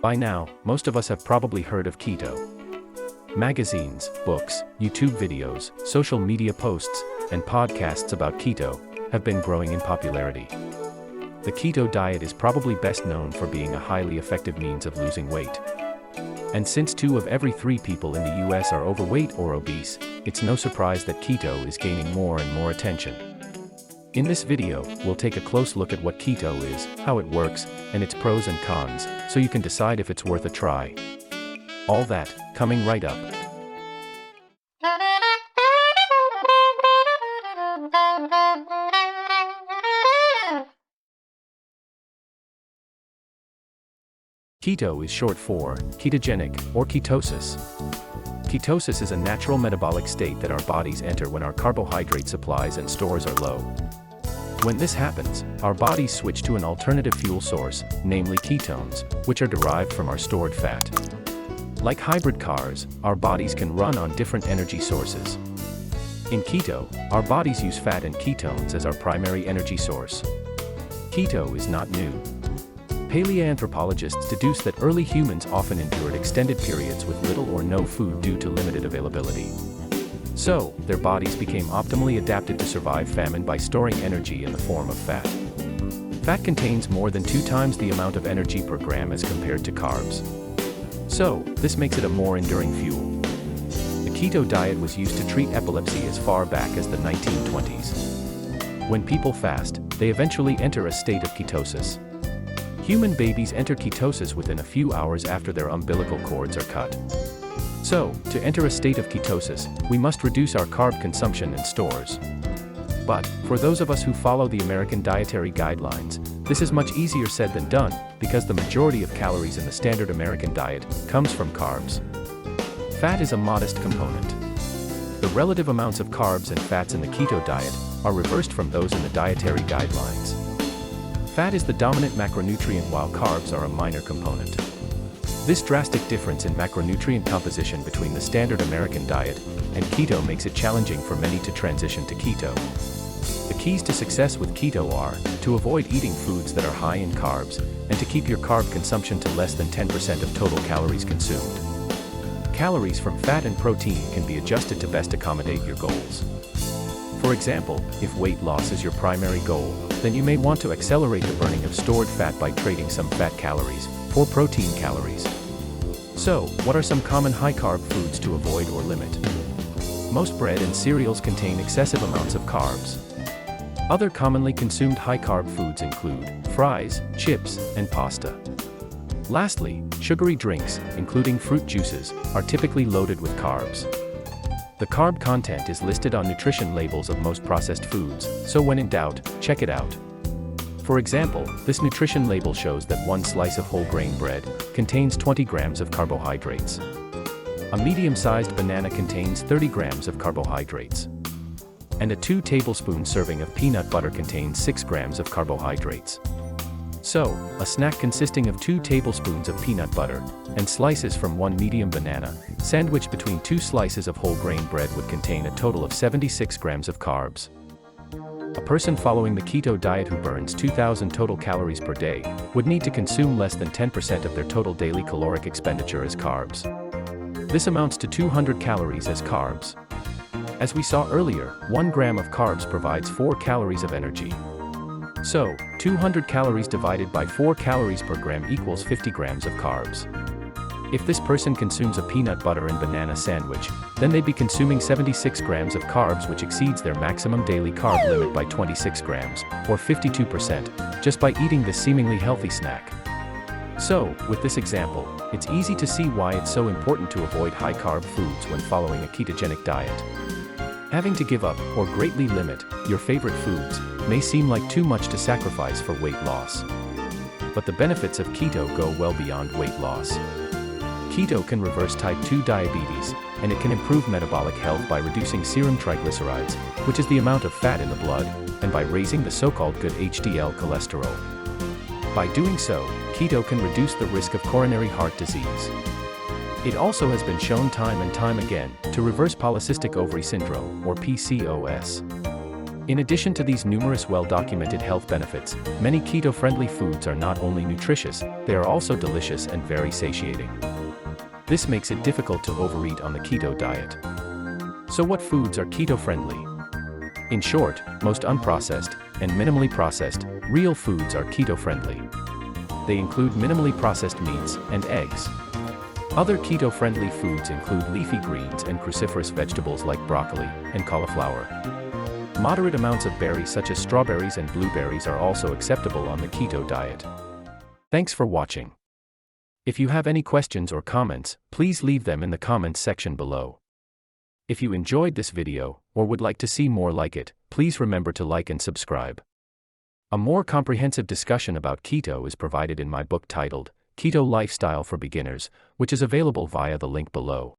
By now, most of us have probably heard of keto. Magazines, books, YouTube videos, social media posts, and podcasts about keto have been growing in popularity. The keto diet is probably best known for being a highly effective means of losing weight. And since 2 of every 3 people in the US are overweight or obese, it's no surprise that keto is gaining more and more attention. In this video, we'll take a close look at what keto is, how it works, and its pros and cons, so you can decide if it's worth a try. All that, coming right up. Keto is short for ketogenic or ketosis. Ketosis is a natural metabolic state that our bodies enter when our carbohydrate supplies and stores are low. When this happens, our bodies switch to an alternative fuel source, namely ketones, which are derived from our stored fat. Like hybrid cars, our bodies can run on different energy sources. In keto, our bodies use fat and ketones as our primary energy source. Keto is not new. Paleoanthropologists deduce that early humans often endured extended periods with little or no food due to limited availability. So, their bodies became optimally adapted to survive famine by storing energy in the form of fat. Fat contains more than 2 times the amount of energy per gram as compared to carbs. So, this makes it a more enduring fuel. The keto diet was used to treat epilepsy as far back as the 1920s. When people fast, they eventually enter a state of ketosis. Human babies enter ketosis within a few hours after their umbilical cords are cut. So, to enter a state of ketosis, we must reduce our carb consumption and stores. But, for those of us who follow the American dietary guidelines, this is much easier said than done, because the majority of calories in the standard American diet comes from carbs. Fat is a modest component. The relative amounts of carbs and fats in the keto diet are reversed from those in the dietary guidelines. Fat is the dominant macronutrient while carbs are a minor component. This drastic difference in macronutrient composition between the standard American diet and keto makes it challenging for many to transition to keto. The keys to success with keto are to avoid eating foods that are high in carbs and to keep your carb consumption to less than 10% of total calories consumed. Calories from fat and protein can be adjusted to best accommodate your goals. For example, if weight loss is your primary goal, then you may want to accelerate the burning of stored fat by trading some fat calories for protein calories. So, what are some common high-carb foods to avoid or limit? Most bread and cereals contain excessive amounts of carbs. Other commonly consumed high-carb foods include fries, chips, and pasta. Lastly, sugary drinks, including fruit juices, are typically loaded with carbs. The carb content is listed on nutrition labels of most processed foods, so when in doubt, check it out. For example, this nutrition label shows that 1 slice of whole grain bread contains 20 grams of carbohydrates. A medium-sized banana contains 30 grams of carbohydrates. And a 2 tablespoon serving of peanut butter contains 6 grams of carbohydrates. So, a snack consisting of 2 tablespoons of peanut butter and slices from 1 medium banana, sandwiched between 2 slices of whole grain bread would contain a total of 76 grams of carbs. A person following the keto diet who burns 2,000 total calories per day would need to consume less than 10% of their total daily caloric expenditure as carbs. This amounts to 200 calories as carbs. As we saw earlier, 1 gram of carbs provides 4 calories of energy. So, 200 calories divided by 4 calories per gram equals 50 grams of carbs. If this person consumes a peanut butter and banana sandwich, then they'd be consuming 76 grams of carbs, which exceeds their maximum daily carb limit by 26 grams, or 52%, just by eating this seemingly healthy snack. So, with this example, it's easy to see why it's so important to avoid high-carb foods when following a ketogenic diet. Having to give up, or greatly limit, your favorite foods may seem like too much to sacrifice for weight loss. But the benefits of keto go well beyond weight loss. Keto can reverse type 2 diabetes, and it can improve metabolic health by reducing serum triglycerides, which is the amount of fat in the blood, and by raising the so-called good HDL cholesterol. By doing so, keto can reduce the risk of coronary heart disease. It also has been shown time and time again to reverse polycystic ovary syndrome, or PCOS. In addition to these numerous well-documented health benefits, many keto-friendly foods are not only nutritious, they are also delicious and very satiating. This makes it difficult to overeat on the keto diet. So what foods are keto-friendly? In short, most unprocessed and minimally processed, real foods are keto-friendly. They include minimally processed meats and eggs. Other keto-friendly foods include leafy greens and cruciferous vegetables like broccoli and cauliflower. Moderate amounts of berries such as strawberries and blueberries are also acceptable on the keto diet. Thanks for watching. If you have any questions or comments, please leave them in the comments section below. If you enjoyed this video, or would like to see more like it, please remember to like and subscribe. A more comprehensive discussion about keto is provided in my book titled, Keto Lifestyle for Beginners, which is available via the link below.